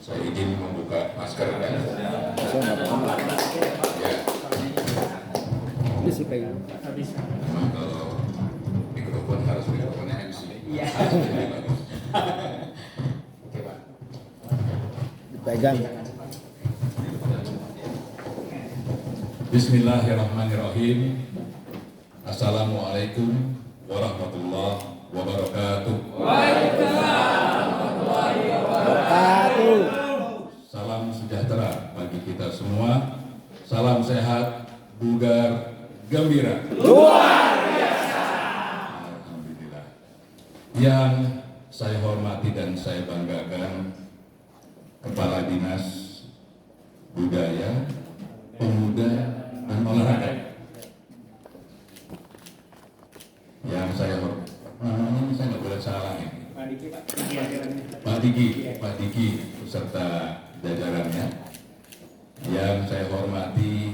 Saya izin membuka masker dan ya. Memang kalau mikrofon harus mikrofonnya MC. Iya. Oke Pak. Dipegang. Bismillahirrahmanirrahim. Assalamualaikum warahmatullahi wabarakatuh. Waalaikumsalam warahmatullahi wabarakatuh. Salam sejahtera bagi kita semua. Salam sehat, bugar, gembira. Luar biasa. Alhamdulillah. Yang saya hormati dan saya banggakan Kepala Dinas Budaya, Pemuda, dan Olahraga. Yang saya hormati, saya nggak boleh salah ini. Pak Diki beserta jajarannya. Yang saya hormati,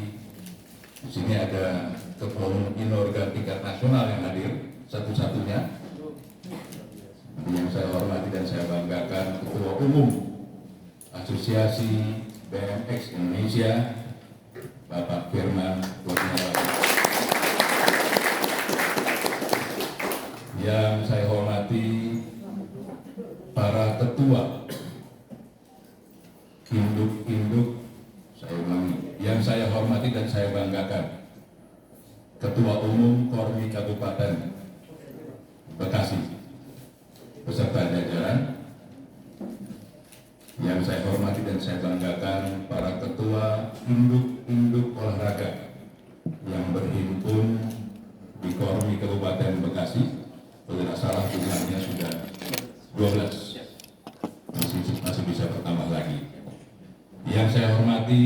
di sini ada Ketua Umum Inorga tingkat nasional yang hadir satu-satunya. Yang saya hormati dan saya banggakan Ketua Umum Asosiasi BMX Indonesia, Bapak Firman Kurniawan. Yang saya hormati para ketua induk-induk, saya ulangi, yang saya hormati dan saya banggakan Ketua Umum Kormi Kabupaten Bekasi beserta jajaran. Yang saya hormati dan saya banggakan para ketua induk-induk olahraga yang berhimpun di Kormi Kabupaten Bekasi. Kalau tidak salah jumlahnya sudah 12, masih bisa bertambah lagi. Yang saya hormati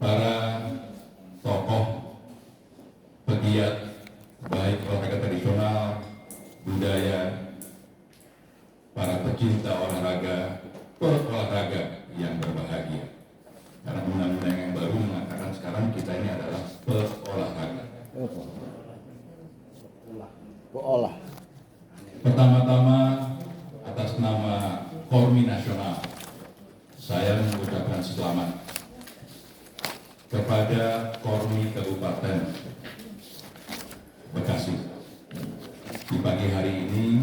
para tokoh pegiat baik olahraga tradisional, budaya, para pecinta olahraga, berolahraga yang berbahagia. Karena undang-undang yang baru mengatakan sekarang kita ini adalah berolahraga. Olah. Pertama-tama atas nama Kormi Nasional, saya mengucapkan selamat kepada Kormi Kabupaten Bekasi. Di pagi hari ini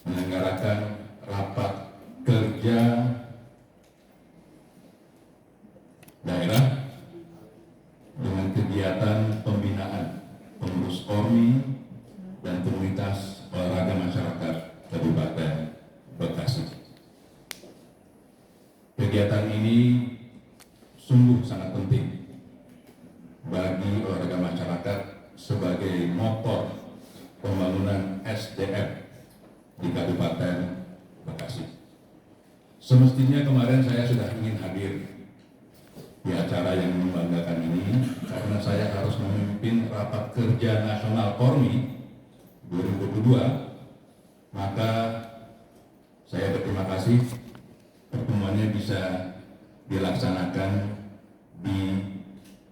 menyelenggarakan rapat kerja daerah dengan kegiatan pembinaan pengurus Kormi dan komunitas olahraga masyarakat Kabupaten Bekasi. Kegiatan ini sungguh sangat penting bagi olahraga masyarakat sebagai motor pembangunan SDM di Kabupaten Bekasi. Semestinya kemarin saya sudah ingin hadir di acara yang membanggakan ini karena saya harus memimpin rapat kerja nasional Kormi 2022, maka saya berterima kasih pertemuannya bisa dilaksanakan di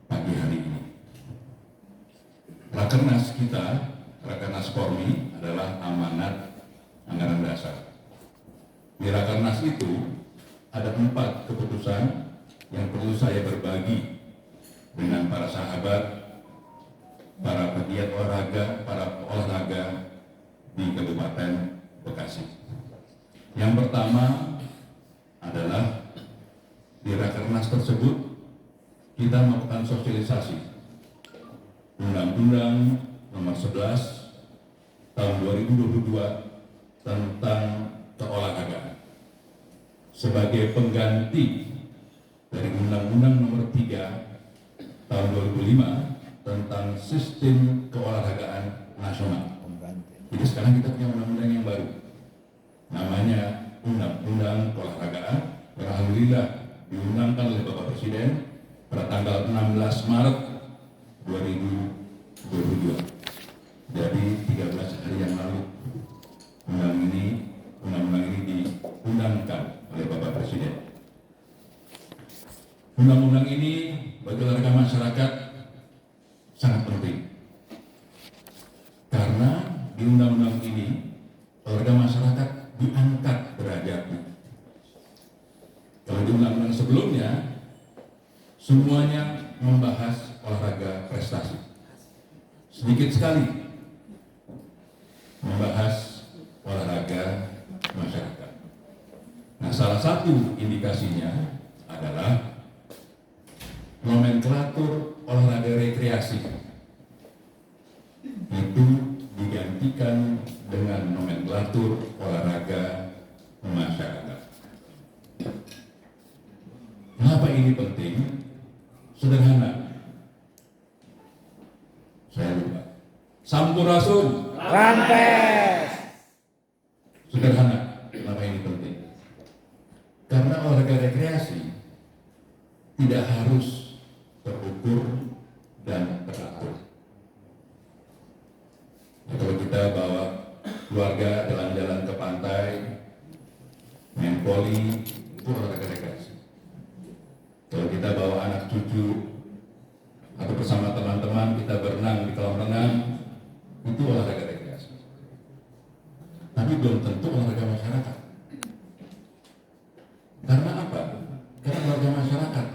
pagi hari ini. Rakernas kita, Rakernas Kormi adalah amanat anggaran dasar. Di Rakernas itu ada 4 keputusan yang perlu saya berbagi dengan para sahabat, para pegiat olahraga, para olahraga di Kabupaten Bekasi. Yang pertama adalah di Rakernas tersebut kita melakukan sosialisasi Undang-Undang Nomor 11 Tahun 2022 tentang keolahragaan sebagai pengganti dari Undang-Undang Nomor 3 Tahun 2005 tentang sistem keolahragaan nasional. Jadi sekarang kita punya undang-undang yang baru, namanya Undang-Undang Keolahragaan, yang alhamdulillah diundangkan oleh Bapak Presiden pada tanggal 16 Maret 2022. Jadi 13 hari yang lalu undang-undang ini diundangkan oleh Bapak Presiden. Undang-undang ini bagi olahraga masyarakat sangat penting karena di undang-undang ini olahraga masyarakat diangkat derajatnya. Kalau di undang-undang sebelumnya, semuanya membahas olahraga prestasi. Sedikit sekali membahas olahraga masyarakat. Nah, salah satu indikasinya adalah nomenklatur olahraga rekreasi itu digantikan dengan nomenklatur olahraga masyarakat. Kenapa ini penting? Sederhana. Saya lupa. Sampurasun. Rampes. Sederhana. Kenapa ini penting? Karena olahraga rekreasi tidak harus terukur dan teratur. Kalau kita bawa keluarga jalan-jalan ke pantai, main voli, itu olahraga rekreasi. Kalau kita bawa anak cucu atau bersama teman-teman kita berenang di kolam renang, itu olahraga rekreasi. Tapi belum tentu olahraga masyarakat. Karena apa? Karena olahraga masyarakat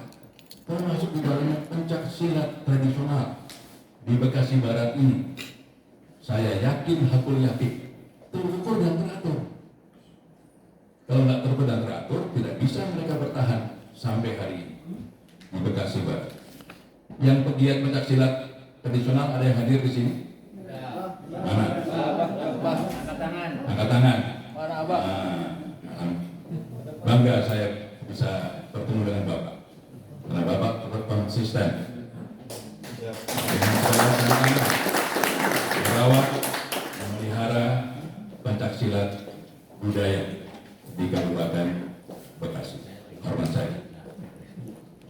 termasuk di dalamnya pencak silat tradisional di Bekasi Barat ini. Saya yakin, hakul yakin, terukur dan teratur. Kalau nggak terukur dan teratur, tidak bisa mereka bertahan sampai hari ini di Bekasi Barat. Yang pegiat pencak silat tradisional ada yang hadir di sini? Mana? Angkat tangan. Angkat tangan. Mana Abang? Bangga saya bisa bertemu dengan Bapak. Karena Bapak tetap konsisten. Dengan sama-sama merawat, memelihara pencak silat budaya di Kabupaten Bekasi. Hormat saya.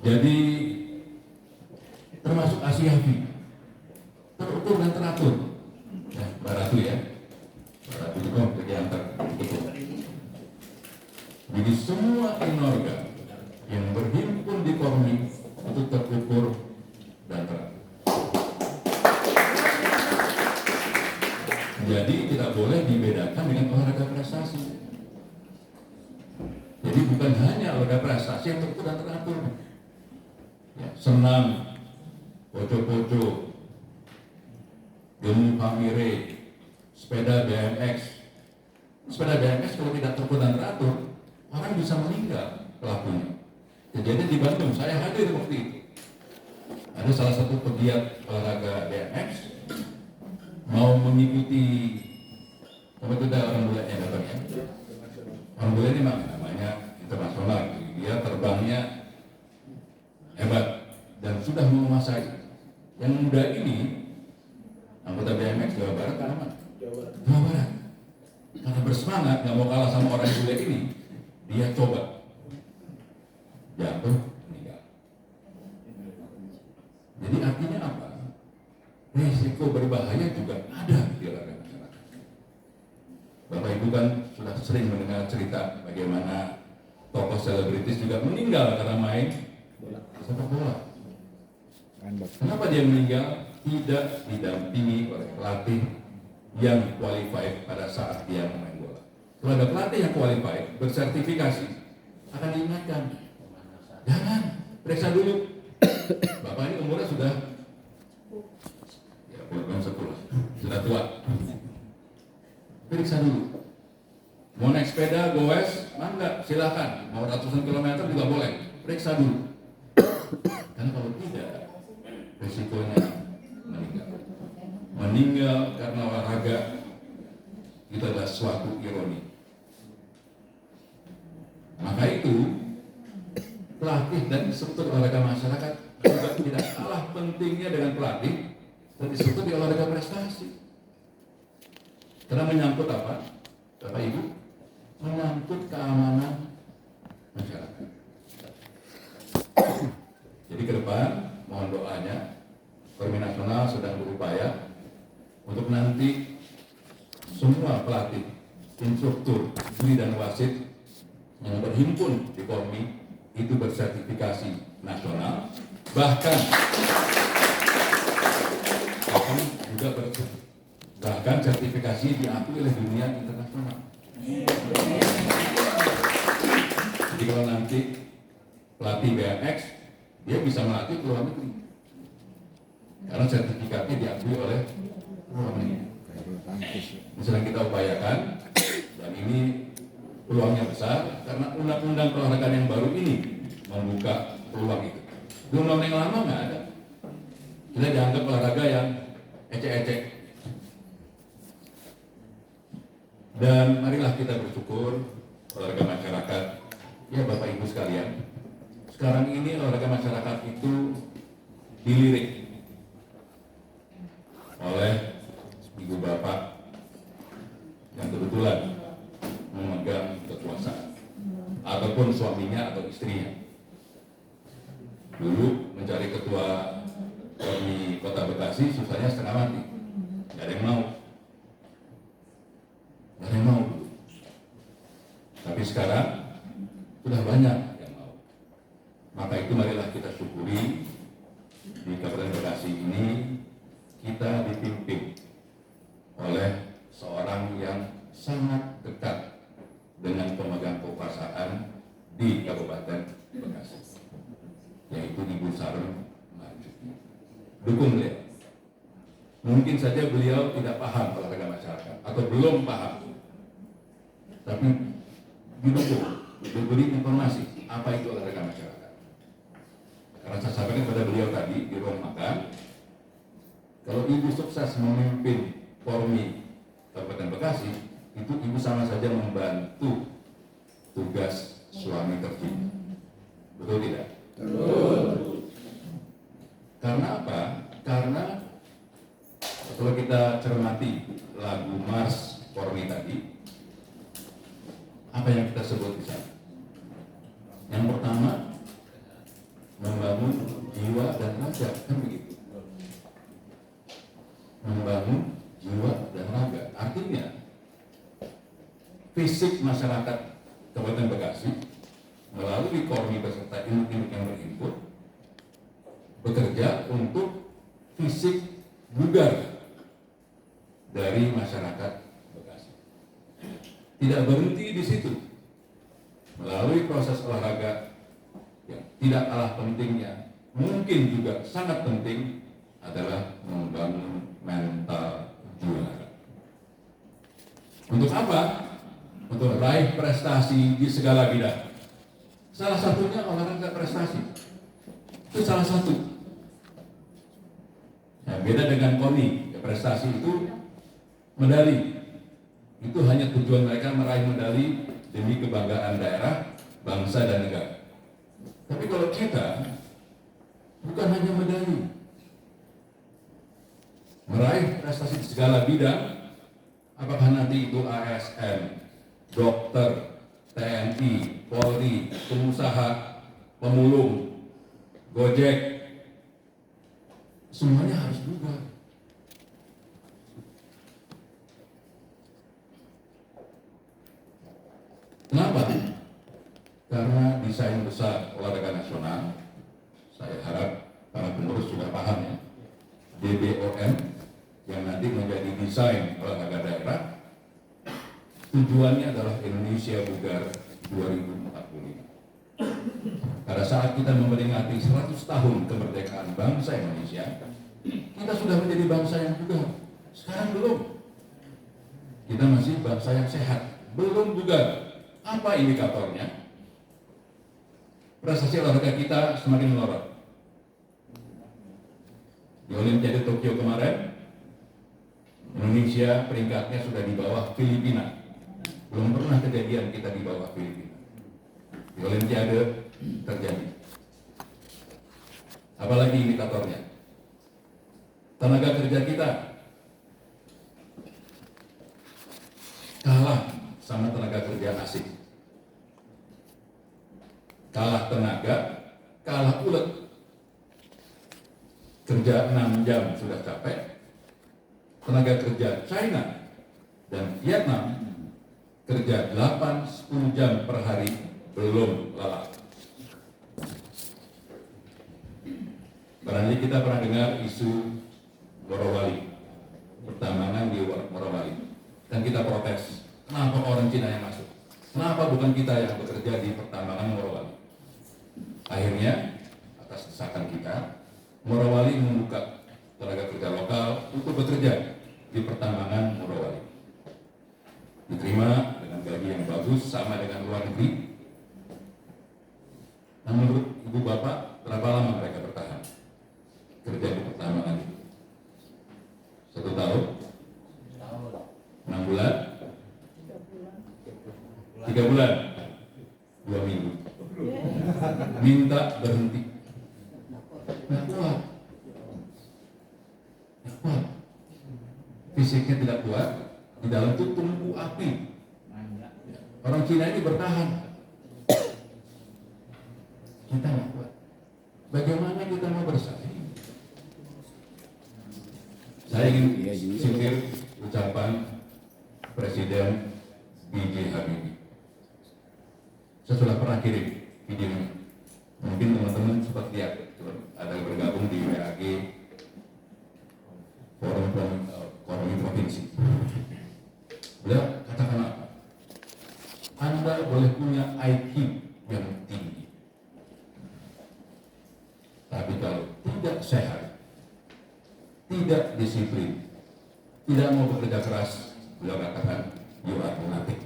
Jadi termasuk Asiavi, terukur dan teratur. Ya, Mbak Ratu ya. Mbak Ratu itu yang tertutup. Jadi semua inorga yang berhimpun di Kormi itu terukur dan teratur. Jadi tidak boleh dibedakan dengan olahraga prestasi. Jadi bukan hanya olahraga prestasi yang terukur dan teratur. Ya, senam, poco-poco, ilmu pamire, sepeda BMX. Sepeda BMX kalau tidak terukur dan teratur, orang bisa meninggal pelakunya. Kejadian di Bandung, saya hadir waktu itu. Ada salah satu pegiat olahraga BMX mau mengikuti apa itu orang bule ya datangnya. Orang bule ini namanya internasional, dia terbangnya hebat dan sudah menguasai. Yang muda ini anggota BMX Jawa Barat kan aman? Jawa Barat. Karena bersemangat nggak mau kalah sama orang bule ini, dia coba jatuh meninggal. Jadi artinya apa? Risiko berbahaya juga ada di olahraga masyarakat. Bapak Ibu kan sudah sering mendengar cerita bagaimana tokoh selebritis juga meninggal karena main sepak bola. Kenapa dia meninggal? Tidak didampingi oleh pelatih yang qualified pada saat dia main bola. Kalau ada pelatih yang qualified, bersertifikasi, akan diingatkan, jangan, periksa dulu. Bapak ini umurnya sudah bukan sekolah, sudah tua. Periksa dulu. Mau naik sepeda, goes, mangga, silakan. Mau ratusan kilometer juga boleh. Periksa dulu. Karena kalau tidak, risikonya meninggal. Meninggal karena olahraga itu adalah suatu ironi. Maka itu pelatih dan instruktur olahraga masyarakat juga tidak kalah pentingnya dengan pelatih dan instruktur di olahraga prestasi. Karena menyangkut apa? Bapak Ibu, menyangkut keamanan masyarakat. Jadi ke depan mohon doanya, Kormi Nasional sedang berupaya untuk nanti semua pelatih, instruktur, juri dan wasit yang berhimpun di Kormi itu bersertifikasi nasional, bahkan sertifikasi diakui oleh dunia internasional. Jadi kalau nanti pelatih BMX, dia bisa melatih ke luar negeri. Karena sertifikatnya diakui oleh luar negeri. Ini sedang kita upayakan, dan ini peluangnya besar karena undang-undang keolahragaan yang baru ini membuka peluang itu. Di undang-undang yang lama nggak ada. Kita dianggap olahraga yang ecek-ecek. Dan marilah kita bersyukur olahraga masyarakat, ya Bapak Ibu sekalian. Sekarang ini olahraga masyarakat itu dilirik oleh Ibu Bapak yang kebetulan memegang kekuasaan, ataupun suaminya atau istrinya. Dulu mencari ketua di Kota Bekasi susahnya setengah mati, nggak ada yang mau. Nggak ada yang mau. Tapi sekarang sudah banyak yang mau. Maka itu marilah kita syukuri di Kabupaten Bekasi ini kita dipimpin oleh seorang yang sangat dekat dengan pemegang kekuasaan di Kabupaten Bekasi, yaitu Ibu Sarun Marjuki. Dukung beliau. Mungkin saja beliau tidak paham olahraga masyarakat atau belum paham, tapi didukung, diberi informasi apa itu olahraga masyarakat. Karena saya sampaikan kepada beliau tadi di ruang makan, kalau ibu sukses memimpin Formi Kabupaten Bekasi, itu ibu sama saja membantu tugas suami tertinggi. Betul tidak? Betul. Karena apa? Karena kalau kita cermati lagu Mars Formi tadi, apa yang kita sebut di sana? Yang pertama, membangun jiwa dan raga, kan begitu? Membangun jiwa dan raga, artinya fisik masyarakat Kabupaten Bekasi melalui Formi beserta induk-induk yang berhimpun bekerja untuk fisik bugar dari masyarakat Bekasi. Tidak berhenti di situ. Melalui proses olahraga yang tidak kalah pentingnya, mungkin juga sangat penting adalah membangun mental juara. Untuk apa? Untuk raih prestasi di segala bidang. Salah satunya olahraga prestasi. Itu salah satu. Nah, beda dengan KONI, prestasi itu medali. Itu hanya tujuan mereka meraih medali demi kebanggaan daerah, bangsa, dan negara. Tapi kalau kita, bukan hanya medali. Meraih prestasi di segala bidang, apakah nanti itu ASN, dokter, TNI, Polri, pengusaha, pemulung, Gojek, semuanya harus bugar. Kenapa? Karena desain besar olahraga nasional, saya harap para pengurus sudah paham ya, DBON yang nanti menjadi desain olahraga daerah, tujuannya adalah Indonesia Bugar 2045. Pada saat kita memperingati 100 tahun kemerdekaan bangsa Indonesia, kita sudah menjadi bangsa yang bugar. Sekarang belum. Kita masih bangsa yang sehat, belum bugar. Apa indikatornya? Prestasi olahraga kita semakin melorot. Di Olimpiade Tokyo kemarin, Indonesia peringkatnya sudah di bawah Filipina. Belum pernah kejadian kita di bawah Filipina. Di Olimpiade terjadi. Apalagi indikatornya? Tenaga kerja kita kalah sama tenaga kerja asing. Kalah tenaga, kalah ulet. Kerja 6 jam sudah capek. Tenaga kerja China dan Vietnam kerja 8-10 jam per hari belum lelah. Barangkali kita pernah dengar isu Morowali, pertambangan di Morowali, dan kita protes. Kenapa orang Cina yang masuk? Kenapa bukan kita yang bekerja di pertambangan Morowali? Akhirnya, atas desakan kita, Morowali membuka tenaga kerja lokal untuk bekerja di pertambangan Morowali. Diterima dengan gaji yang bagus sama dengan luar negeri. Nah, menurut Ibu Bapak, berapa lama mereka bertahan kerja di pertambangan itu? 1 tahun? 6 bulan? 3 bulan? 2 minggu? Minta berhenti. Nggak kuat. Fisiknya tidak kuat, di dalam itu tumbuh api. Orang Cina ini bertahan. Kita nggak kuat. Bagaimana kita mau bersaing? Saya ingin sindir ucapan Presiden B.J. Habibie. Saya sudah pernah kirim videonya. Mungkin teman-teman sempat lihat, ada yang bergabung di WAG Forum Ekonomi Provinsi. Beliau katakan apa? Anda boleh punya IQ yang tinggi, tapi kalau tidak sehat, tidak disiplin, tidak mau bekerja keras, beliau katakan you are nothing.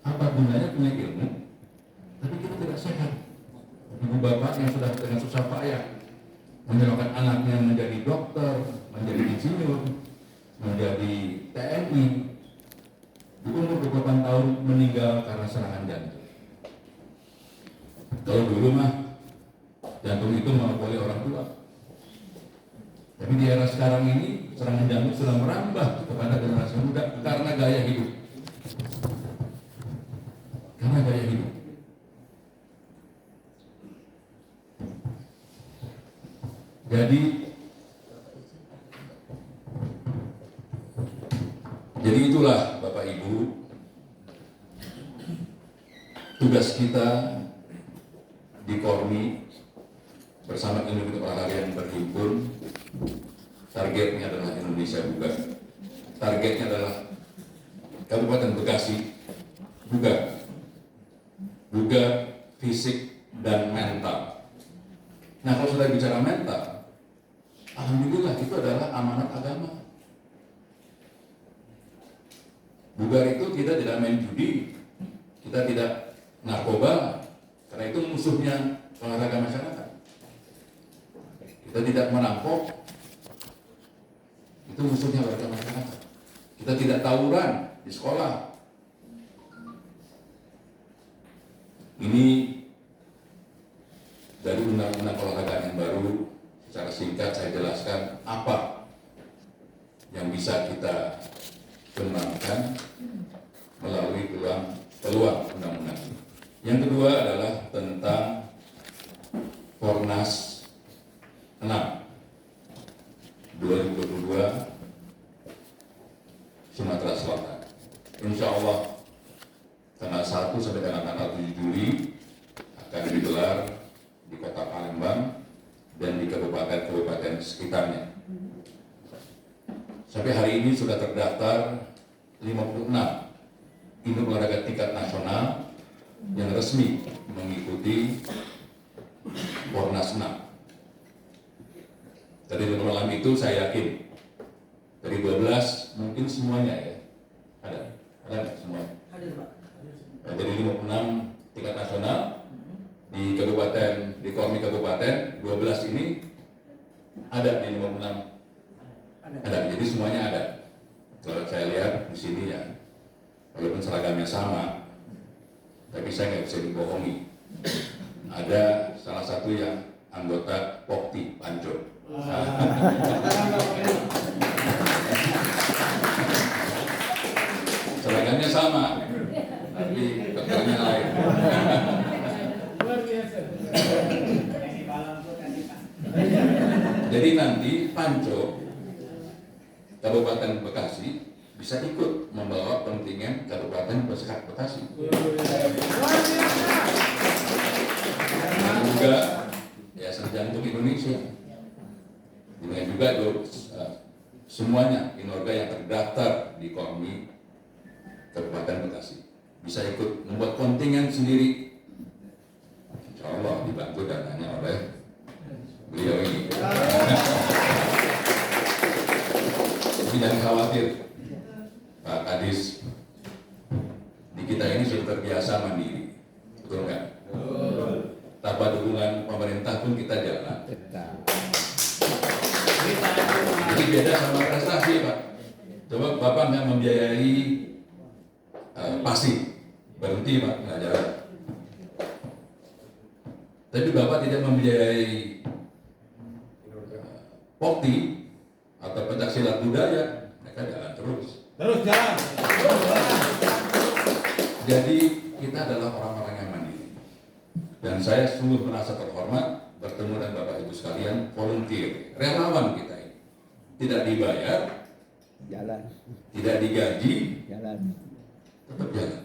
Apa gunanya punya ilmu, tapi kita tidak sehat? Ibu bapak yang sudah dengan susah payah menyalurkan anaknya menjadi dokter, menjadi insinyur, menjadi TNI, di umur 28 tahun meninggal karena serangan jantung. Kalau dulu mah jantung itu mewakili orang tua, tapi di era sekarang ini serangan jantung sudah merambah kepada generasi muda karena gaya hidup. Karena gaya hidup. Jadi itulah Bapak Ibu, tugas kita di Kormi bersama Indonesia Olahraga yang berhimpun. Targetnya adalah Indonesia bugar. Targetnya adalah Kabupaten Bekasi bugar fisik dan mental. Nah, kalau sudah bicara mental, alhamdulillah itu adalah amanat agama. Bugar itu kita tidak main judi, kita tidak narkoba, karena itu musuhnya olahraga masyarakat. Kita tidak merampok, itu musuhnya warga masyarakat. Kita tidak tawuran di sekolah. Ini dari undang-undang olahraga yang baru, secara singkat saya jelaskan apa yang bisa kita kembangkan melalui peluang undang-undang ini. Yang kedua adalah tentang Fornas 6 2022 Sumatera Selatan. Insya Allah tanggal 1 sampai dengan tanggal 7 Juli akan digelar di Kota Palembang dan di kabupaten-kabupaten sekitarnya. Sampai hari ini sudah terdaftar 56 induk olahraga tingkat nasional yang resmi mengikuti Fornas 6. Dari malam itu saya yakin dari 12 mungkin semuanya ya ada semuanya. Nah, dari 56 tingkat nasional di kabupaten, di Kormi kabupaten 12 ini ada di 56 ada, jadi semuanya ada. Kalau saya lihat di sini ya, walaupun seragamnya sama, tapi saya nggak bisa dibohongi. Ada salah satu yang anggota Pokti Panco. Seragamnya sama, tapi dokternya lain. Jadi nanti Panco Kabupaten Bekasi bisa ikut membawa kontingen Kabupaten Bekasi. Dan juga Yayasan Jantung Indonesia. Dengan juga semuanya inorga yang terdaftar di Kormi Kabupaten Bekasi. bisa ikut membuat kontingen sendiri. Insya Allah dibantu dananya oleh beliau ini. Tapi jangan khawatir, Pak Kadis, di kita ini sudah terbiasa mandiri, betul nggak? Tanpa dukungan pemerintah pun kita jalan. Jadi beda sama prestasi, Pak. Coba Bapak nggak membiayai pasif, berhenti Pak, nggak jalan. Tapi Bapak tidak membiayai Pokti atau pencak silat budaya, mereka jalan terus. Terus jalan. Jadi kita adalah orang-orang yang mandiri. Dan saya sungguh merasa terhormat bertemu dengan Bapak Ibu sekalian, volunteer, relawan kita ini. Tidak dibayar, Jalan. tidak digaji, Jalan. tetap jalan.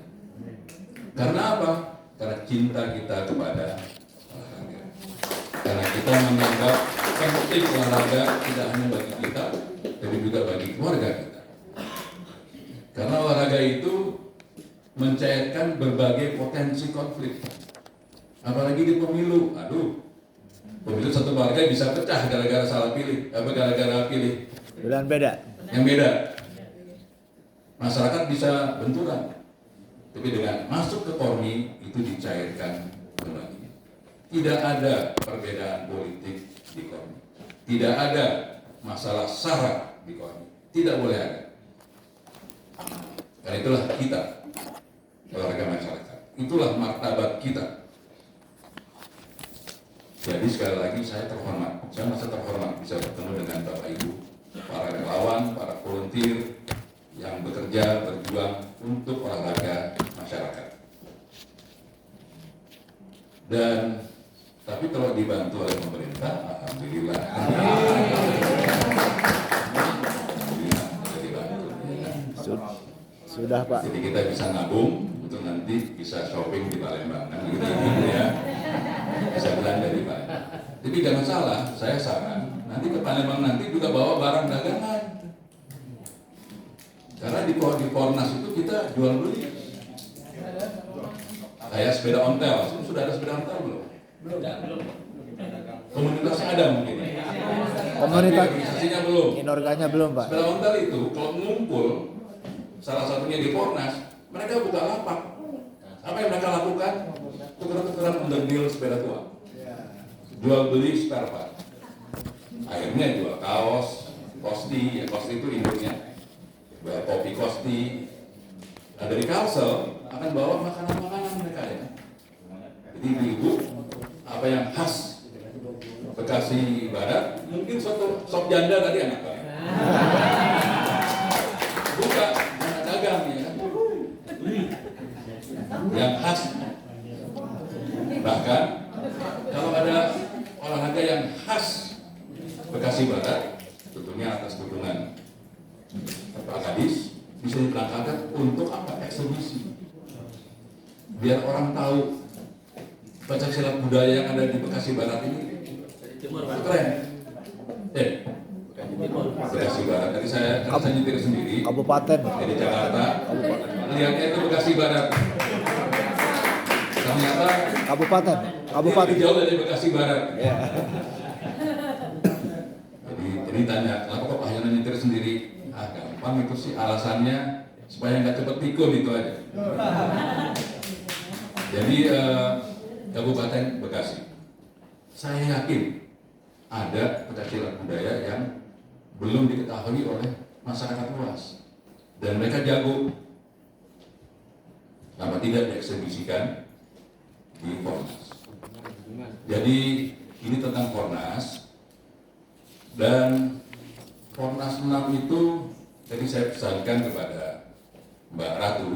Karena apa? Karena cinta kita kepada olahraga. Karena kita menganggap penting olahraga tidak hanya bagi kita, tapi juga bagi keluarga kita. Karena olahraga itu mencairkan berbagai potensi konflik. Apalagi di pemilu, pemilu satu partai bisa pecah gara-gara salah pilih, gara-gara pilih Bulan beda. yang beda. Masyarakat bisa benturan, tapi dengan masuk ke Kormi itu dicairkan kembali. Tidak ada perbedaan politik di Kormi, tidak ada masalah sara di Kormi, tidak boleh ada. Karena itulah kita, olahraga masyarakat, itulah martabat kita. Jadi sekali lagi saya terhormat, saya merasa terhormat bisa bertemu dengan Bapak Ibu, para relawan, para volunteer yang bekerja, berjuang untuk olahraga masyarakat. Dan tapi kalau dibantu oleh pemerintah, alhamdulillah. Alhamdulillah bisa dibantu. Sudah Pak. Jadi kita bisa nabung untuk nanti bisa shopping di Palembang, kan gitu ya. Bisa belanja di Palembang. Tapi jangan salah, saya saran nanti ke Palembang nanti juga bawa barang dagangan. Karena di Kornas itu kita jual beli. Kayak sepeda ontel, sudah ada sepeda ontel belum? Belum. Komunitasnya ada mungkin. Komunitas Tapi organisasinya belum. inorganya belum Pak. Sepeda ontel itu kalau ngumpul, salah satunya di Kornas, mereka buka lapak. Apa yang mereka lakukan? Tukeran-tukeran onderdil sepeda tua. Jual beli spare part. Akhirnya jual kaos, kosti, ya kosti itu induknya. Jual kopi kosti. Nah dari Kalsel akan bawa makanan-makanan mereka ya. Jadi ibu, apa yang khas Bekasi Barat, mungkin suatu sop janda tadi anak Pak. Buka, anak dagang ya. Yang khas. Bahkan kalau ada olahraga yang khas Bekasi Barat, tentunya atas dukungan Pak Kadis, bisa diberangkatkan untuk apa? Eksebisi. Biar orang tahu pencak silat budaya yang ada di Bekasi Barat ini keren. Bekasi Barat. Tadi saya nyetir sendiri. Kabupaten. Dari Jakarta. Lihatnya itu Bekasi Barat. Ternyata Kabupaten. lebih jauh dari Bekasi Barat. Ya. Jadi tanya, kenapa kok Pak Yono nyetir sendiri? Gampang itu sih alasannya supaya nggak cepet pikun itu aja. Jadi Kabupaten Bekasi, saya yakin ada pencaksilat budaya yang belum diketahui oleh masyarakat luas dan mereka jago. Kenapa tidak dieksebisikan di Kornas? Jadi ini tentang Kornas dan Kornas 6 itu jadi saya pesankan kepada Mbak Ratu,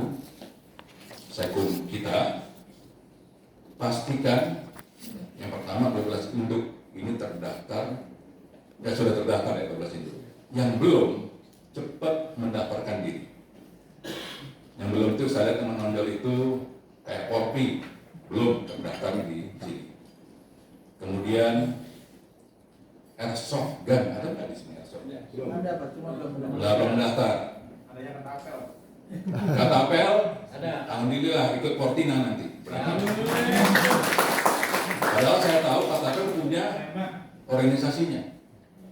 Sekum kita, pastikan yang pertama 12 induk ini terdaftar, ya sudah terdaftar ya 12 induk. Yang belum cepat mendaftarkan diri. Yang belum itu saya lihat teman nonjol itu kayak Porpi belum terdaftar di sini. Kemudian Airsoft gun ada nggak di sini Airsoft? Belum ada Pak, cuma belum Belum mendaftar. Adanya ketapel. Katapel Ada. alhamdulillah ikut Portina nanti. Padahal saya tahu KTP punya organisasinya,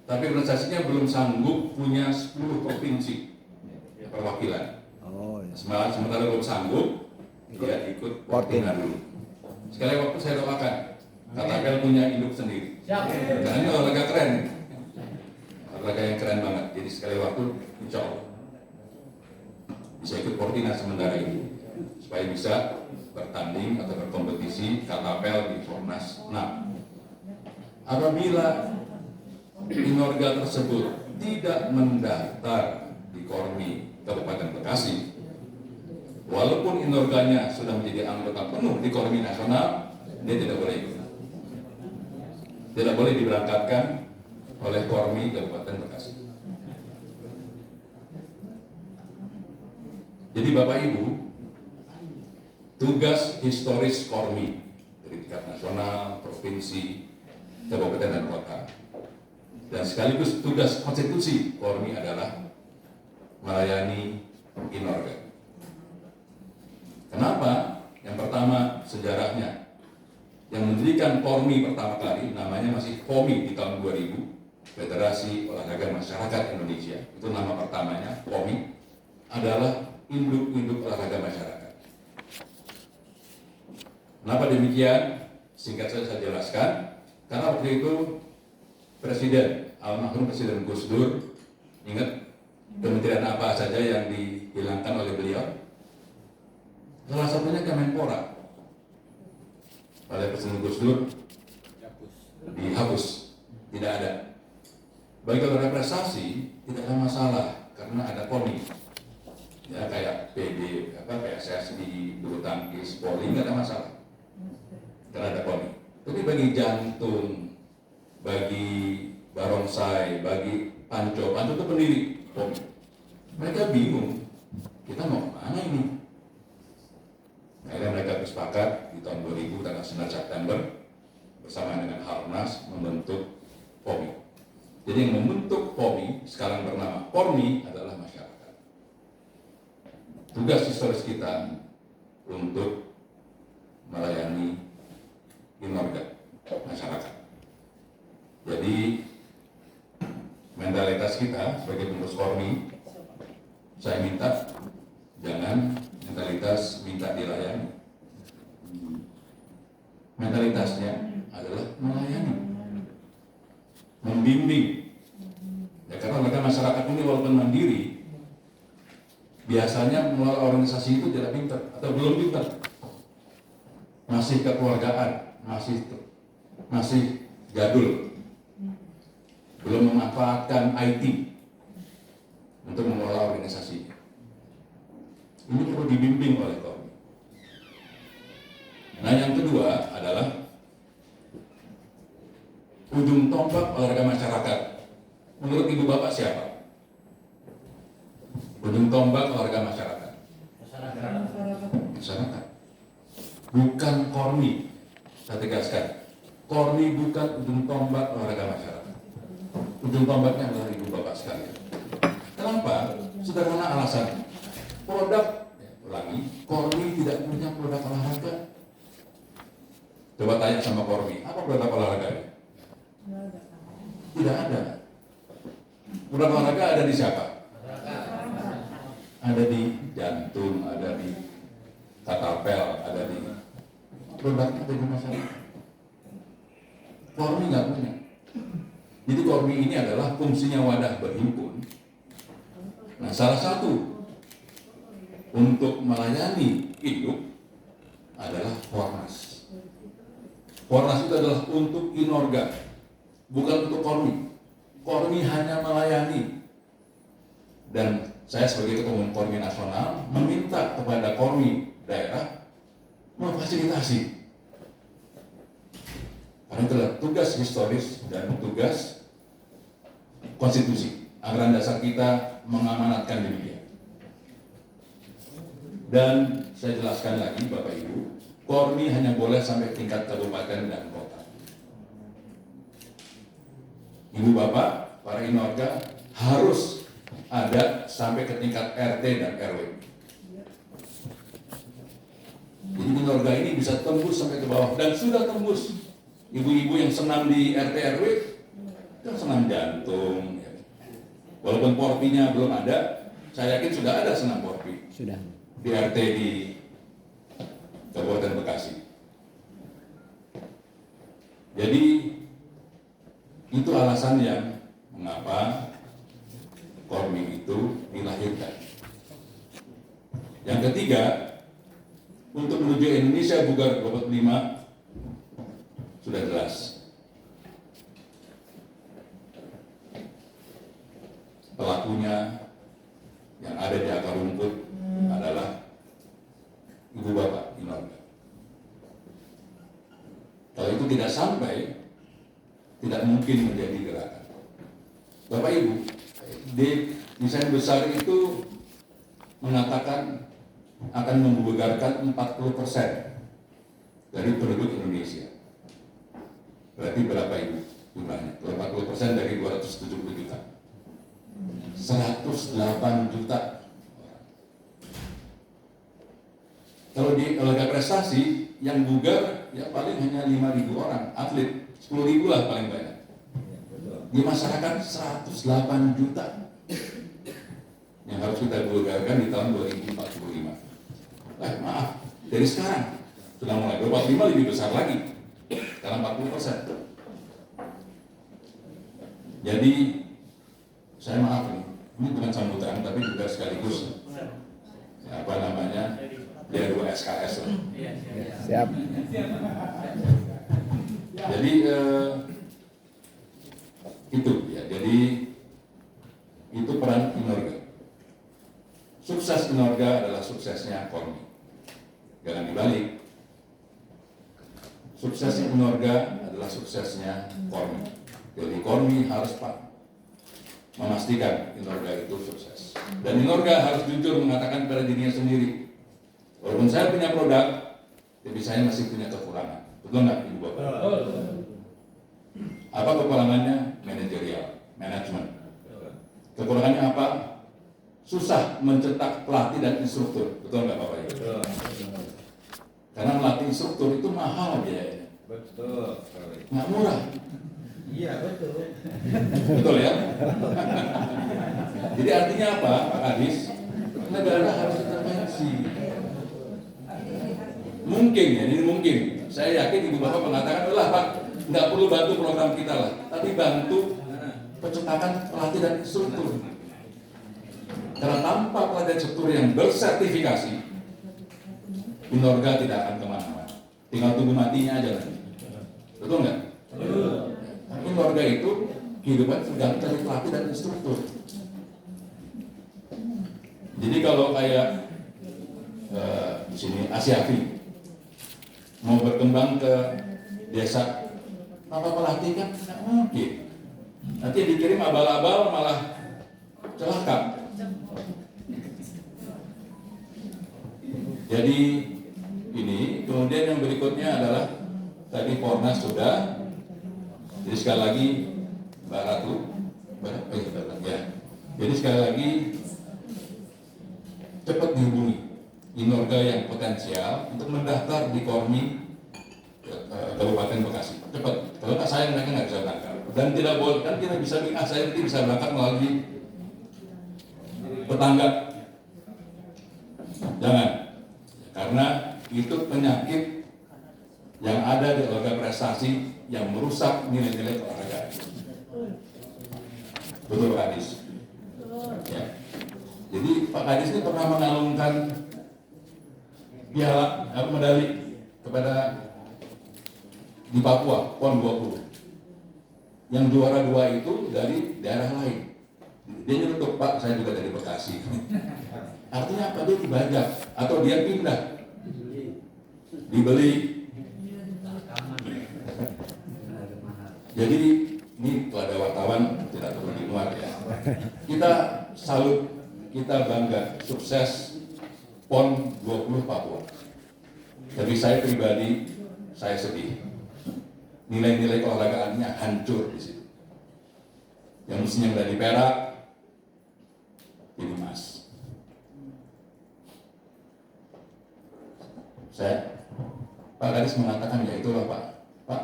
tapi organisasinya belum sanggup punya 10 provinsi perwakilan. Oh ya. Sementara belum sanggup, dia ikut Portina dulu. Sekali waktu saya doakan, KTP punya induk sendiri. Karena ini olahraga keren, olahraga yang keren banget. Jadi sekali waktu, insya Allah bisa ikut Portina sementara ini, supaya bisa bertanding atau berkompetisi KTPL di Fornas. Nah, apabila Inorga tersebut tidak mendaftar di Kormi Kabupaten Bekasi, walaupun Inorganya sudah menjadi anggota penuh di Kormi Nasional, dia tidak boleh ikut. Tidak boleh diberangkatkan oleh Kormi Kabupaten Bekasi. Jadi Bapak Ibu, tugas historis Kormi dari tingkat nasional, provinsi, kabupaten dan kota, dan sekaligus tugas konstitusi Kormi adalah melayani Inorga. Kenapa? Yang pertama, sejarahnya. Yang mendirikan Kormi pertama kali namanya masih FOMI di tahun 2000, Federasi Olahraga Masyarakat Indonesia. Itu nama pertamanya, FOMI, adalah induk-induk olahraga masyarakat. Kenapa demikian? Singkat saya jelaskan. Karena waktu itu Presiden, almarhum Presiden Gus Dur, ingat kementerian apa saja yang dihilangkan oleh beliau? Salah satunya Kemenpora. Oleh Presiden Gus Dur dihapus, tidak ada. Bagi olahraga prestasi tidak ada masalah karena ada KONI. Ya kayak PD, PSSI, bulu tangkis, Polri nggak ada masalah karena ada KONI. Tapi bagi jantung, bagi barongsai, bagi panco itu pendiri KONI. Mereka bingung, kita mau kemana ini? Akhirnya mereka bersepakat di tahun 2000 tanggal 9 September bersama dengan Harnas membentuk POMI. Jadi yang membentuk POMI sekarang bernama Kormi adalah masyarakat. Tugas historis kita untuk melayani Inorga masyarakat. Jadi mentalitas kita sebagai pengurus Kormi, saya minta jangan mentalitas minta dilayani. Mentalitasnya adalah melayani, membimbing. Ya karena mereka masyarakat ini walaupun mandiri, biasanya mengelola organisasi itu tidak pintar atau belum pintar, masih kekeluargaan, masih jadul, belum memanfaatkan IT untuk mengelola organisasi. Ini perlu dibimbing oleh Kormi. Nah yang kedua adalah ujung tombak olahraga masyarakat. Menurut Ibu Bapak siapa? Ujung tombak olahraga masyarakat. Masyarakat. Bukan Kormi. Saya tegaskan. Kormi bukan ujung tombak olahraga masyarakat. Ujung tombaknya adalah Ibu Bapak sekalian. Kenapa? Sederhana alasan. Produk, ulangi, Kormi tidak punya produk olahraga. Coba tanya sama Kormi, apa produk olahraga? Tidak ada. Produk olahraga ada di siapa? Ada di jantung, ada di katapel, ada di produknya ada di masyarakat. Kormi nggak punya. Jadi Kormi ini adalah fungsinya wadah berhimpun. Nah salah satu untuk melayani induk adalah Fornas. Fornas itu adalah untuk Inorga, bukan untuk Kormi. Kormi hanya melayani. Dan saya sebagai ketua umum Kormi nasional meminta kepada Kormi daerah memfasilitasi. Karena itulah tugas historis dan tugas konstitusi. Anggaran dasar kita mengamanatkan demikian. Dan saya jelaskan lagi Bapak Ibu, Kormi hanya boleh sampai tingkat kabupaten dan kota. Ibu Bapak, para Inorga harus ada sampai ke tingkat RT dan RW. Inorga ini bisa tembus sampai ke bawah dan sudah tembus. Ibu-ibu yang senam di RT RW itu senam jantung. Ya. Walaupun porpinya belum ada, saya yakin sudah ada senam porpi. Sudah. Di RT di Kabupaten Bekasi. Jadi itu alasan yang mengapa Kormi itu dilahirkan. Yang ketiga, untuk menuju Indonesia Bugar 25 sudah jelas. Pelakunya yang ada di akar rumput adalah ibu bapak Inorga. Kalau itu tidak sampai, tidak mungkin menjadi gerakan. Bapak Ibu, di desain besar itu mengatakan akan membugarkan 40% dari penduduk Indonesia. Berarti berapa Ibu jumlahnya? 40% dari 270 juta. 108 juta. Kalau di olahraga prestasi, yang bugar ya paling hanya 5.000 orang, atlet 10.000 lah paling banyak. Di masyarakat 108 juta yang harus kita bugarkan di tahun 2045. Maaf, dari sekarang sudah mulai 25 lebih besar lagi, karena 40%. Jadi saya maaf nih, ini bukan sambutan tapi juga sekaligus apa namanya dia 2 SKS lah. Siap. Jadi itu ya. Jadi itu peran Inorga. Sukses Inorga adalah suksesnya Kormi. Jangan dibalik. Sukses Inorga adalah suksesnya Kormi. Jadi Kormi harus memastikan Inorga itu sukses. Dan Inorga harus jujur mengatakan pada dirinya sendiri, walaupun saya punya produk, tapi saya masih punya kekurangan. Betul nggak Ibu Bapak? Apa kekurangannya? Manajerial, manajemen. Kekurangannya apa? Susah mencetak pelatih dan instruktur. Betul nggak Bapak Ibu? Karena melatih instruktur itu mahal biayanya. Betul. Nggak murah. Iya betul. Betul ya? Jadi artinya apa Pak Kadis? Negara harus intervensi. Mungkin ya, ini mungkin. Saya yakin Ibu Bapak mengatakan, lah Pak, nggak perlu bantu program kita lah, tapi bantu percetakan pelatih dan instruktur. Karena tanpa pelatih instruktur yang bersertifikasi, Inorga tidak akan kemana-mana. Tinggal tunggu matinya aja nanti. Betul nggak? Inorga itu kehidupan tergantung dari pelatih dan instruktur. Jadi kalau kayak di sini Asiafi mau berkembang ke desa tanpa pelatih kan nggak mungkin. Nanti dikirim abal-abal malah celaka. Jadi ini kemudian yang berikutnya adalah tadi Pornas sudah. Jadi sekali lagi Mbak Ratu, ya. Jadi sekali lagi cepat dihubungi Inorga yang potensial untuk mendaftar di Kormi Kabupaten Bekasi. Cepat. Kalau nggak saya mereka nggak bisa berangkat. Dan tidak boleh kan kita bisa saya nanti bisa berangkat melalui tetangga. Jangan. Karena itu penyakit yang ada di olahraga prestasi yang merusak nilai-nilai olahraga. Betul Pak Kadis? Ya. Jadi Pak Kadis ini pernah mengalungkan piala medali kepada di Papua PON 20. Yang juara 2 itu dari daerah lain. Dia nyeletuk, Pak, saya juga dari Bekasi. Artinya apa? Dia dibajak atau dia pindah, dibeli. Jadi ini kalau ada wartawan tidak perlu dimuat ya. Kita salut, kita bangga, sukses PON 20 Papua. Tapi saya pribadi, saya sedih. Nilai-nilai olahragaannya hancur di situ. Yang mestinya medali perak, jadi emas. Saya Pak Kadis mengatakan ya itulah Pak. Pak,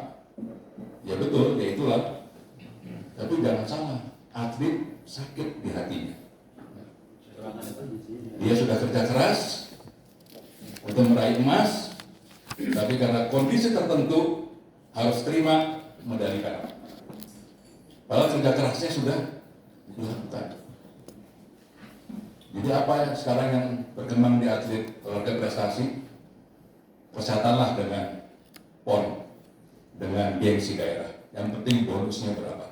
ya betul, ya itulah. Tapi jangan salah, atlet sakit di hatinya. Dia sudah kerja keras untuk meraih emas, tapi karena kondisi tertentu harus terima medali perak. Padahal kerja kerasnya sudah dilakukan. Jadi apa yang sekarang yang berkembang di atlet olahraga prestasi? Persehatanlah dengan PON, dengan gengsi daerah. Yang penting bonusnya berapa?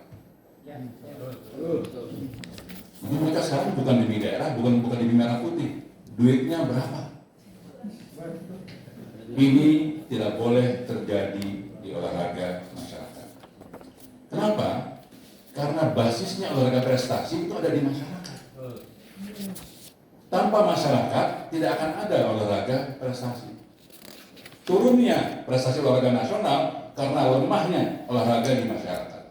Jadi mereka sekarang bukan demi daerah, bukan demi merah putih. Duitnya berapa? Ini tidak boleh terjadi di olahraga masyarakat. Kenapa? Karena basisnya olahraga prestasi itu ada di masyarakat. Tanpa masyarakat tidak akan ada olahraga prestasi. Turunnya prestasi olahraga nasional karena lemahnya olahraga di masyarakat.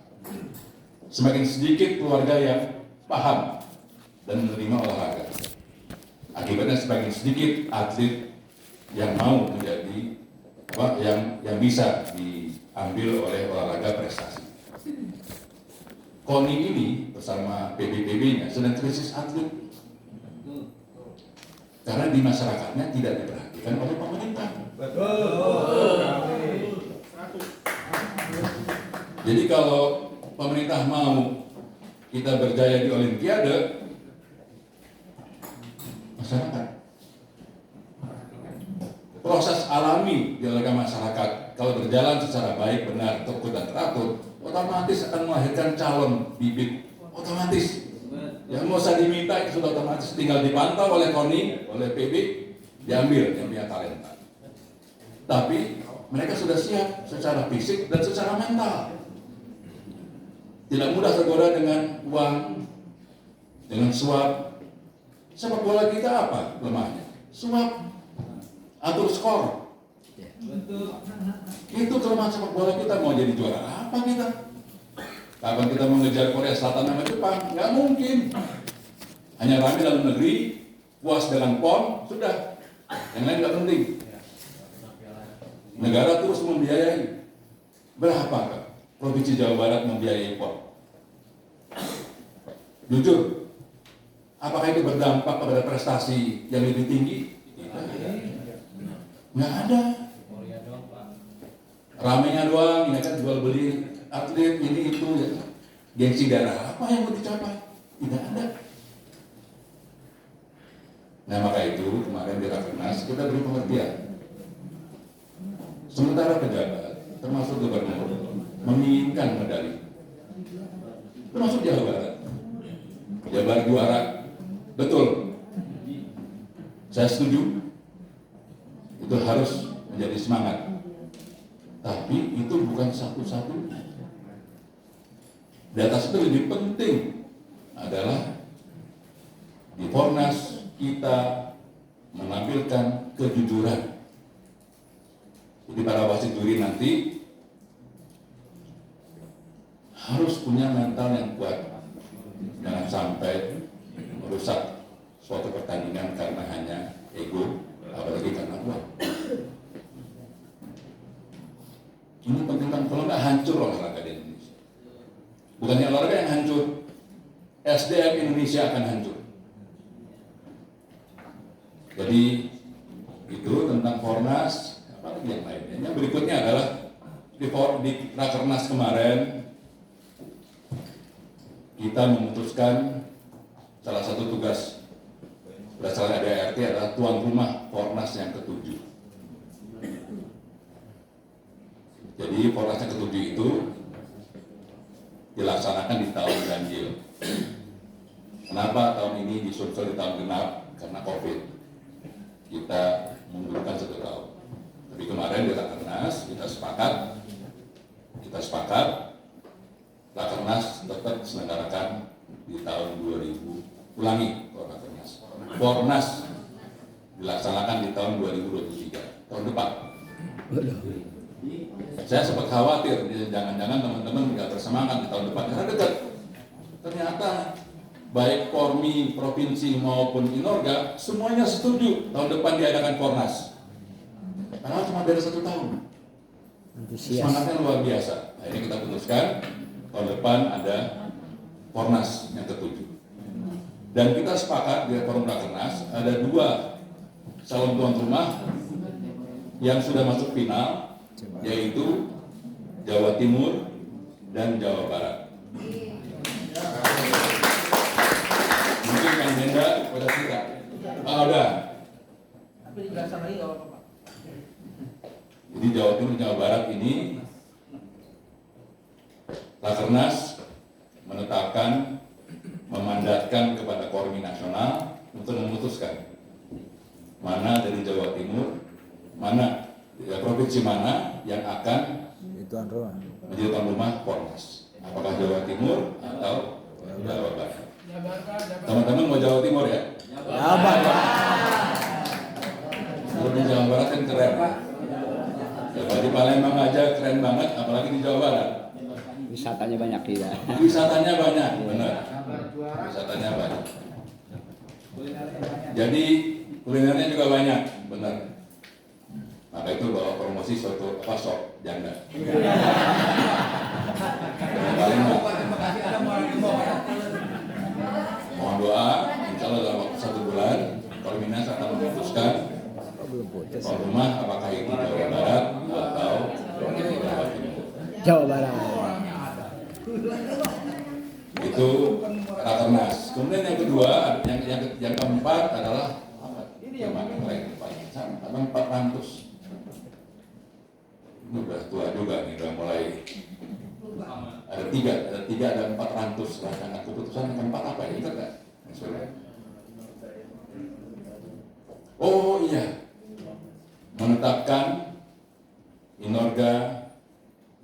Semakin sedikit keluarga yang paham dan menerima olahraga. Akibatnya semakin sedikit atlet yang mau menjadi yang bisa diambil oleh olahraga prestasi. KONI ini bersama PBPB-nya sedang krisis atlet. Karena di masyarakatnya tidak diperhatikan oleh pemerintah. Jadi kalau pemerintah mau kita berjaya di Olimpiade, masyarakat. Proses alami di olahraga masyarakat kalau berjalan secara baik, benar, terukur dan teratur, otomatis akan melahirkan calon bibit otomatis. Yang mau usah diminta itu sudah otomatis, tinggal dipantau oleh KONI, oleh PB, diambil yang punya talenta. Tapi mereka sudah siap secara fisik dan secara mental. Tidak mudah tergoda dengan uang, dengan suap. Sepak bola kita apa lemahnya? Suap, atur skor. Itu kelemahan sepak bola kita. Mau jadi juara apa kita? Kapan kita mengejar Korea Selatan sama Jepang? Nggak mungkin. Hanya rame dalam negeri, puas dengan PON, sudah. Yang lain nggak penting. Negara terus membiayai. Berapa Provinsi Jawa Barat membiayai PON? Jujur, apakah itu berdampak kepada prestasi yang lebih tinggi? Nggak ada. Ramenya doang, ya kan, jual beli atlet ini itu, ya. Gengsi darah apa yang mau dicapai? Tidak ada. Nah maka itu kemarin di Rakernas kita beri pengertian. Sementara pejabat, termasuk gubernur, menginginkan medali, termasuk Jawa Barat. Jawa Barat juara, betul. Saya setuju. Itu harus menjadi semangat. Tapi itu bukan satu-satunya. Di atas itu lebih penting adalah di Fornas kita menampilkan kejujuran. Jadi para wasit juri nanti harus punya mental yang kuat. Jangan sampai merusak suatu pertandingan karena hanya ego, apalagi karena uang. Ini penting kan, kalau nggak hancur olahraga di Indonesia. Bukannya olahraga yang hancur, SDM Indonesia akan hancur. Jadi itu tentang Fornas, apa lagi yang lainnya. Yang berikutnya adalah di Rakernas kemarin kita memutuskan salah satu tugas berdasarkan ADART adalah tuan rumah Fornas yang ke-7. Jadi Fornas yang ke-7 itu dilaksanakan di tahun ganjil. Kenapa tahun ini disusul di tahun genap? Karena COVID. Kita mundurkan 1 tahun. Tapi kemarin di Rakernas kita sepakat Rakernas tetap diselenggarakan di tahun 2000. Ulangi Rakernas. Fornas dilaksanakan di tahun 2023, tahun depan. Saya sempat khawatir, jangan-jangan teman-teman nggak bersemangat di tahun depan karena dekat. Ternyata baik Pormi, Provinsi maupun Inorga semuanya setuju tahun depan diadakan Fornas. Karena cuma beda 1 tahun. Antusias. Semangatnya luar biasa. Akhirnya kita putuskan tahun depan ada Pornas yang ke-7. Dan kita sepakat di forum Rakernas ada 2 calon tuan rumah yang sudah masuk final, yaitu Jawa Timur dan Jawa Barat. Mungkin Kang Denda pada kita. Udah. Tapi dijelaskan lagi nggak apa-apa. Jadi Jawa Timur dan Jawa Barat ini Rakernas menetapkan, memandatkan kepada Kormi Nasional untuk memutuskan mana dari Jawa Timur, mana provinsi mana yang akan Tuan rumah. menjadi tuan rumah Pornas. Apakah Jawa Timur atau Jawa Barat? Teman-teman mau Jawa Timur ya? Jabat, Pak. Kalau di Jawa Barat kan keren. Ya, di Palembang aja keren banget, apalagi di Jawa Barat. Wisatanya banyak tidak. Wisatanya banyak, benar. Wisatanya banyak. Jadi kulinernya juga banyak, benar. Maka itu bawa promosi soto sop janda. Palembang. Mohon doa, insya Allah dalam waktu 1 bulan, Korminas akan memutuskan tuan rumah apakah itu Jawa Barat atau Jawa Timur. Jawa Barat. Itu Rakernas. Kemudian yang kedua, yang keempat adalah apa? Yang lain 400. Ini udah tua juga nih, udah mulai ada 3 ada 400 rancangan keputusan. Yang keempat apa ya? Ingat nggak? Oh iya, menetapkan Inorga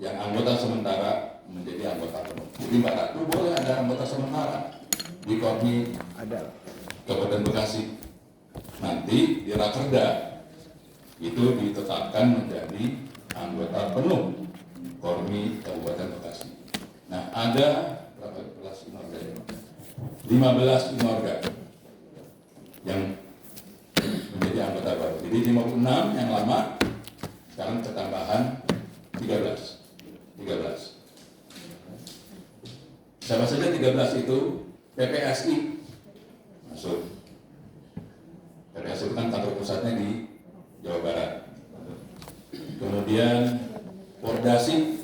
yang anggota sementara menjadi anggota penuh. Jadi Mbak Ratu boleh ada anggota sementara di Kormi Ada. Kabupaten Bekasi. Nanti di Rakerda itu ditetapkan menjadi anggota penuh Kormi Kabupaten Bekasi. Nah, ada berapa belas Inorga ini? 15 Inorga yang menjadi anggota baru. Jadi 56 yang lama, sekarang ketambahan 13. Siapa saja 13 itu? PPSI masuk. PPSI itu kan kantor pusatnya di Jawa Barat. Kemudian Pordasi,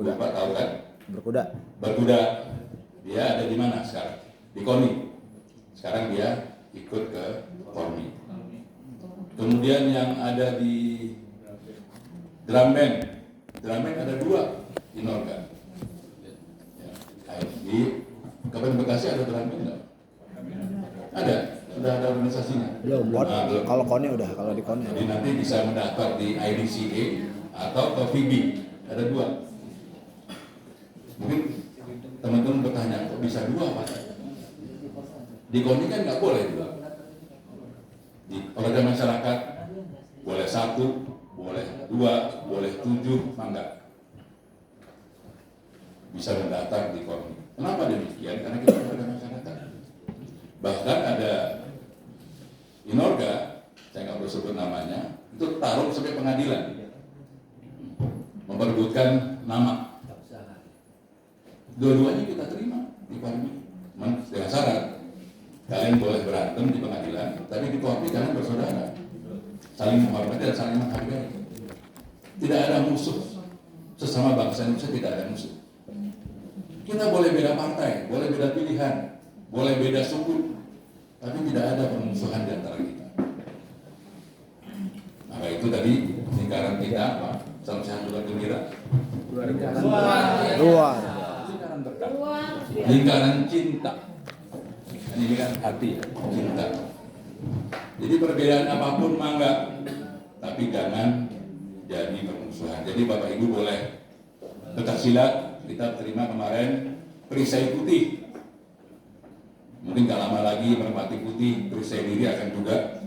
Bapak tahu kan? Berkuda. Dia ada di mana sekarang? Di KONI. Sekarang dia ikut ke KONI. Kemudian yang ada di Drum Band ada 2 Inorga. Di Kabupaten Bekasi ada Drum Band nggak? Ada, sudah ada organisasinya. Belum. Nah, belum. Kalau KONI udah, kalau di KONI. Jadi nanti bisa mendaftar di IDCA atau ke FIBI. Ada 2. Mungkin teman-teman bertanya, kok bisa 2 Pak? Di KONI kan nggak boleh 2. Di olahraga masyarakat boleh 1, boleh 2, boleh 7, enggak. Bisa mendaftar di KONI. Kenapa demikian? Karena kita olahraga masyarakat. Bahkan ada Inorga, saya nggak perlu sebut namanya, itu taruh sampai pengadilan, memperebutkan nama. Dua-duanya kita terima di KONI dengan syarat kalian boleh berantem di pengadilan, tapi di KONI kalian bersaudara, saling menghormati dan saling menghargai. Tidak ada musuh, sesama bangsa Indonesia tidak ada musuh. Kita boleh beda partai, boleh beda pilihan, boleh beda suku, tapi tidak ada permusuhan di antara kita. Maka itu tadi lingkaran kita apa? Salam sehat bulan gembira. Luar. Lingkaran cinta. Ini kan hati, cinta. Jadi perbedaan apapun mangga, tapi jangan jadi permusuhan. Jadi Bapak Ibu boleh pencak silat, kita terima kemarin perisai putih. Mungkin gak lama lagi merpati putih, perisai diri akan juga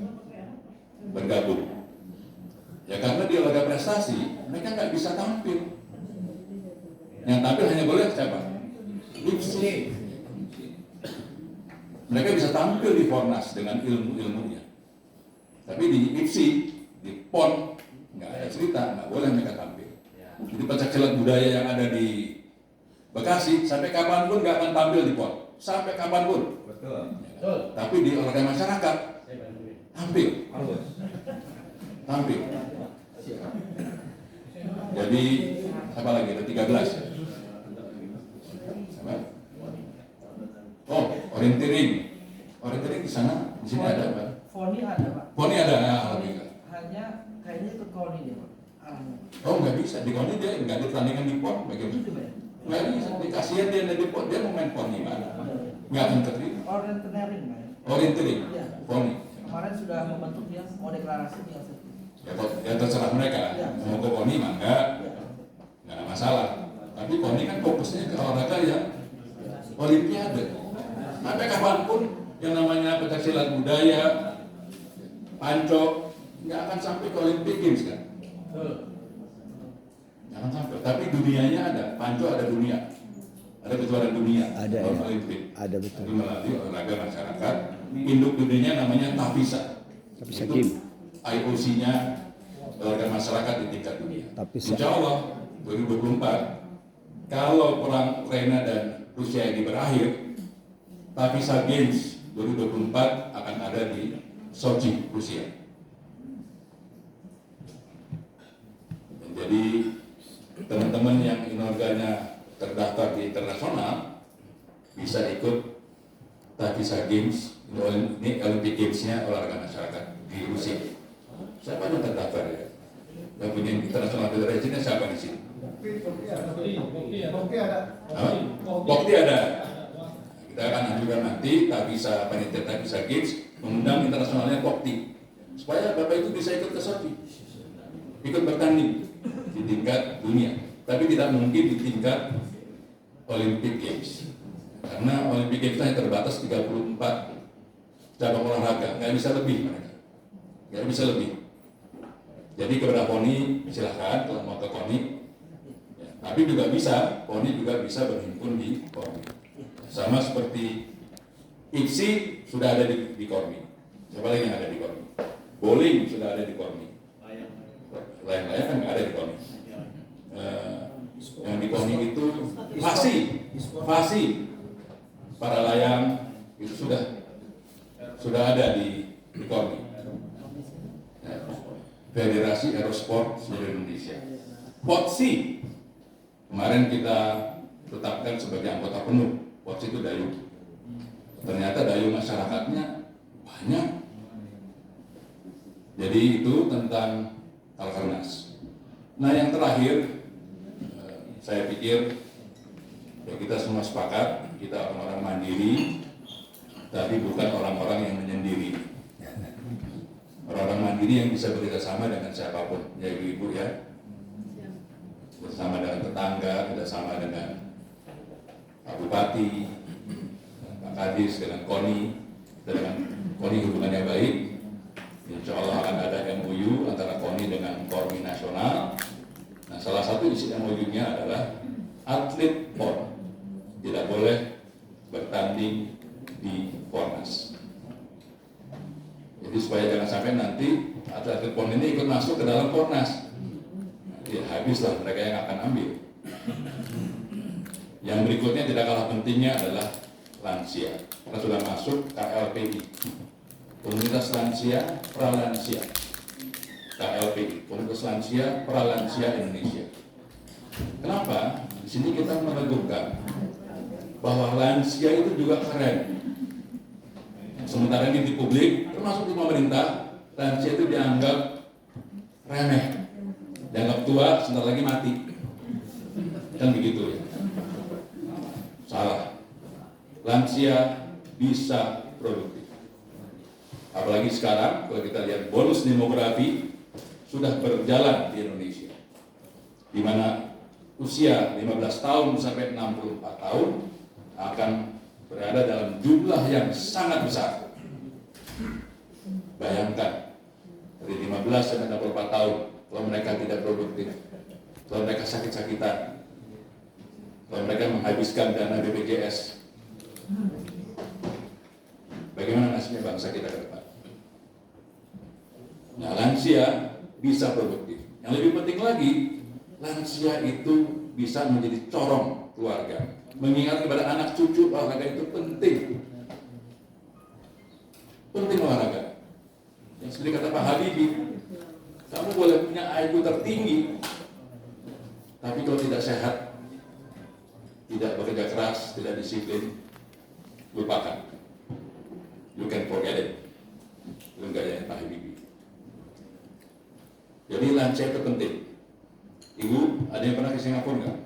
bergabung. Ya karena di olahraga prestasi, mereka nggak bisa tampil. Yang tampil hanya boleh siapa? IPSI. Mereka bisa tampil di Fornas dengan ilmu-ilmunya. Tapi di IPSI, di PON nggak ada cerita, nggak boleh mereka tampil. Jadi pencaksilat budaya yang ada di Bekasi sampai kapanpun nggak akan tampil di PON, sampai kapanpun. Betul. Tapi di olahraga masyarakat tampil, tampil. Jadi apa lagi? Ada 13. Apa? Oh, orienteering di sana, di sini ada apa? Foni ada Pak. Poni ada, ya, alhamdulillah. Hanya kayaknya ke Koni dia Pak. Alhamdulillah. Oh, nggak bisa, di Koni dia nggak ada pertandingan di PON, bagaimana? Gitu Pak. Nggak bisa, dikasihan dia di PON, dia mau main PON gimana? Nggak akan terima. Orienteering Pak. Orienteering, Iya. Poni. Kemarin sudah membentuk dia mau deklarasi dia. Ya terserah mereka, mau ke Poni mah nggak ada masalah. Tapi Poni kan fokusnya ke olahraga yang Olimpiade. Sampai kapanpun yang namanya pencaksilat budaya, panco, nggak akan sampai ke Olympic Games kan? Jangan sampai. Tapi dunianya ada, panco ada dunia, ada kejuaraan dunia, Ada, ya. Olimpik. Ada, betul. Jadi melalui olahraga masyarakat, induk dunianya namanya TAFISA. TAFISA Itu Games. IOC-nya olahraga masyarakat di tingkat dunia. TAFISA. Insya Allah 2024 kalau perang Ukraina dan Rusia ini berakhir, TAFISA Games 2024 akan ada di Sochi, Rusia. Dan jadi teman-teman yang inorganya terdaftar di internasional bisa ikut TAFISA Games, ini Olympic Games-nya olahraga masyarakat di Rusia. Siapa yang terdaftar ya? Yang punya internasional federasinya siapa di sini? Bukti ada. Kita akan ajukan nanti TAFISA, panitia TAFISA Games mengundang internasionalnya Bukti supaya Bapak itu bisa ikut ke Sochi, ikut bertanding di tingkat dunia. Tapi tidak mungkin di tingkat Olympic Games karena Olympic Games hanya terbatas 34 cabang olahraga, nggak bisa lebih mereka, nggak bisa lebih. Jadi kepada Poni silahkan kalau mau ke Poni. Tapi juga bisa, Poni juga bisa berhimpun di Kormi. Sama seperti IPSI sudah ada di Kormi. Siapa lagi yang ada di Kormi? Bowling sudah ada di Kormi. Layang-layang kan nggak ada di Kormi. Yang di Kormi itu Fasi, para layang itu sudah ada di Kormi. Federasi Aerosport seluruh Indonesia. POTSI kemarin kita tetapkan sebagai anggota penuh. POTSI itu dayung. Ternyata dayung masyarakatnya banyak. Jadi itu tentang Kalkarnas. Nah yang terakhir, saya pikir ya kita semua sepakat kita orang-orang mandiri, tapi bukan orang-orang yang menyendiri. Orang-orang mandiri yang bisa bekerja sama dengan siapapun, ya ibu-ibu ya, bersama dengan tetangga, bersama dengan Pak Bupati, Pak Kadis, dengan KONI hubungannya baik. Insya Allah akan ada MOU antara KONI dengan Kormi Nasional. Nah, salah satu isi MOU-nya adalah atlet PON tidak boleh bertanding di Pornas. Jadi supaya jangan sampai nanti atlet PON ini ikut masuk ke dalam Pornas. Ya habislah mereka yang akan ambil. Yang berikutnya tidak kalah pentingnya adalah lansia. Kita sudah masuk KLPI, Komunitas Lansia Pralansia. KLPI, Komunitas Lansia Pralansia Indonesia. Kenapa? Di sini kita meneguhkan bahwa lansia itu juga keren. Sementara ini di publik, termasuk di pemerintah, lansia itu dianggap remeh, dianggap tua, sebentar lagi mati. Kan begitu ya? Salah. Lansia bisa produktif. Apalagi sekarang, kalau kita lihat bonus demografi sudah berjalan di Indonesia, di mana usia 15 tahun sampai 64 tahun akan berada dalam jumlah yang sangat besar. Bayangkan, dari 15 sampai 64 tahun, kalau mereka tidak produktif, kalau mereka sakit-sakitan, kalau mereka menghabiskan dana BPJS, bagaimana nasibnya bangsa kita ke depan? Nah, lansia bisa produktif. Yang lebih penting lagi, lansia itu bisa menjadi corong keluarga. Mengingat kepada anak cucu, olahraga itu penting. Penting olahraga. Yang seperti kata Pak Habibie, kamu boleh punya IQ tertinggi, tapi kalau tidak sehat, tidak bekerja keras, tidak disiplin, lupakan. You can forget it. Itu gaya Pak Habibie. Jadi lansia itu penting. Ibu, ada yang pernah ke Singapura nggak?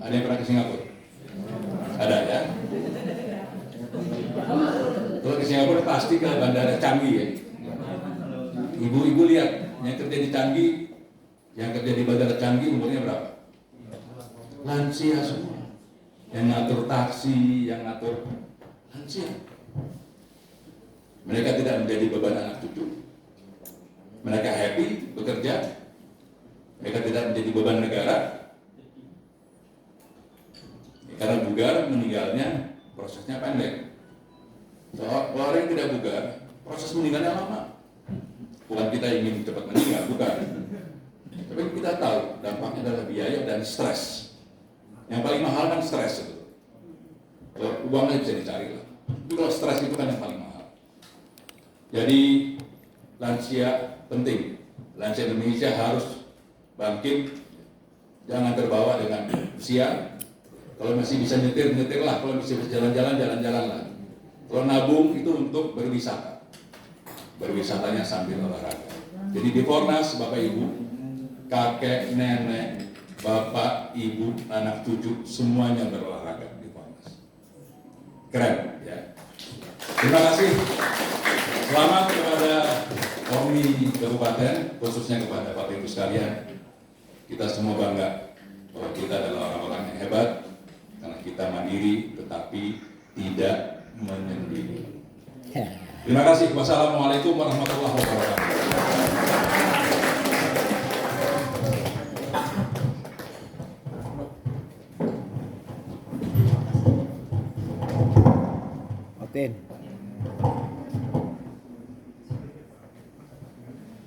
Ada yang pernah ke Singapura? Ada ya? Kalau ke Singapura pasti ke bandara Changi ya. Ibu-ibu lihat, yang kerja di Changi, yang kerja di bandara Changi umurnya berapa? Lansia semua. Yang ngatur taksi, yang ngatur lansia. Mereka tidak menjadi beban anak cucu. Mereka happy bekerja. Mereka tidak menjadi beban negara. Karena bugar meninggalnya prosesnya pendek. Kalau orang yang tidak bugar, proses meninggalnya lama. Bukan kita ingin cepat meninggal, bukan. Tapi kita tahu dampaknya adalah biaya dan stres. Yang paling mahal kan stres itu. Kalau uangnya bisa dicari lah. Tapi kalau stres itu kan yang paling mahal. Jadi lansia penting. Lansia Indonesia harus bangkit, jangan terbawa dengan usia. Kalau masih bisa nyetir, nyetirlah. Kalau masih bisa jalan-jalan, jalan-jalanlah. Kalau nabung itu untuk berwisata. Berwisatanya sambil olahraga. Jadi di Fornas, Bapak Ibu, kakek, nenek, bapak, ibu, anak cucu, semuanya berolahraga di Fornas. Keren ya. Terima kasih. Selamat kepada Komi Kabupaten, khususnya kepada Bapak Ibu sekalian. Kita semua bangga bahwa kita adalah orang-orang yang hebat karena kita mandiri tetapi tidak menyendiri. Terima kasih. Wassalamualaikum warahmatullahi wabarakatuh. Otin.